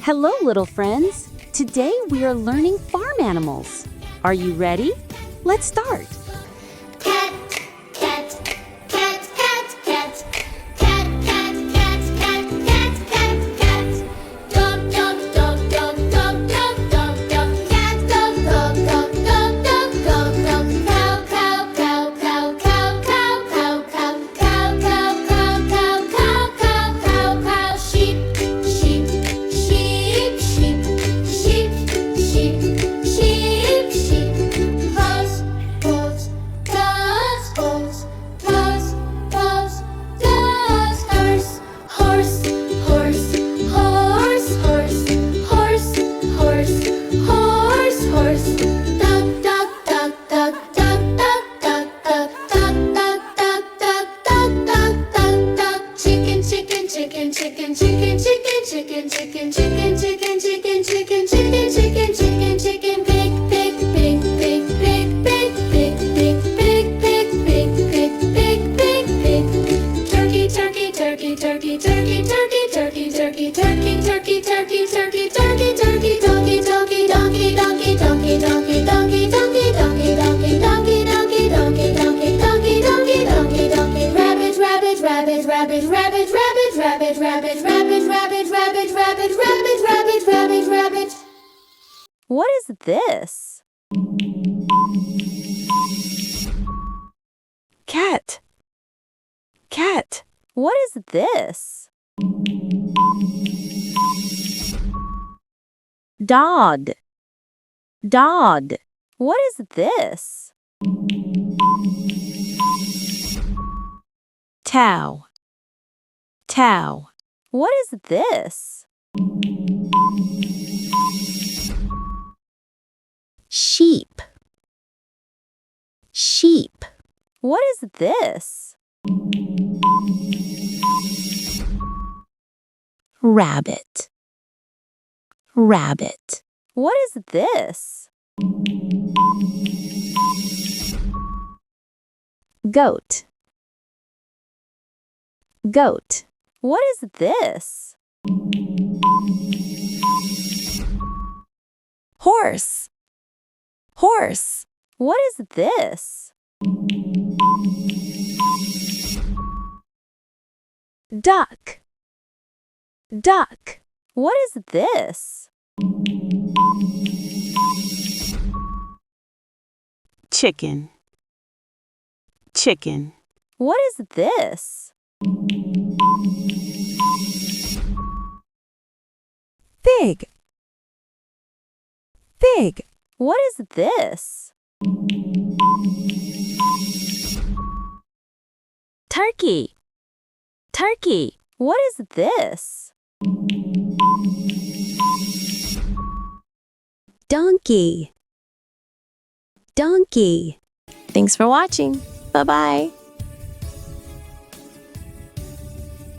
Hello, little friends. Today we are learning farm animals. Are you ready? Let's start. Cat, cat, cat, cat, cat. Cat, cat, cat, cat, cat, cat, cat. Dog, dog, dog, dog, dog, dog, dog, dog. Cat, dog, dog, dog, dog, dog, dog, dog. Cow, cow, cow, cow, cow, cow, cow, cow. Cow, cow, cow, cow, cow, cow, cow, cow. Sheep, sheep, sheep, sheep, sheep, sheep, sheep, sheep. Horse, horse, does, horse, does, does, does. Horse, horse, horse, horse, horse, horse, horse, horse, horse. Duck, duck, duck, duck, duck, duck, duck, duck, duck, duck, duck, duck, duck, duck, duck, duck. Chicken, chicken, chicken, chicken, chicken, chicken, chicken, chicken, chicken, chicken, chicken, chicken, chicken, chicken, chicken, chicken. Pig, pig, pig, pig, pig, pig, pig, pig, pig, pig, pig, pig, pig, pig, pig. Turkey, turkey, turkey, turkey, turkey, turkey, turkey, turkey, turkey, turkey, turkey, turkey, turkey, turkey, donkey, donkey, donkey, donkey, donkey, donkey, donkey, donkey, donkey, donkey, donkey, donkey, donkey, donkey, donkey, donkey, donkey, donkey. Rabbit, rabbit, rabbit, rabbit, rabbit, rabbit, rabbit, rabbit, rabbit, rabbit, rabbit, rabbit, rabbit, rabbit, rabbit, rabbit. What is this? Cat. Cat. What is this? Dog. Dog. What is this? Cow. Cow. What is this? Sheep. Sheep. What is this? Rabbit. Rabbit. What is this? Goat. Goat. What is this? Horse. Horse. What is this? Duck. Duck. What is this? Chicken. Chicken. What is this? Pig. Pig. What is this? Turkey. Turkey. What is this? Donkey. Donkey. Thanks for watching. Bye-bye.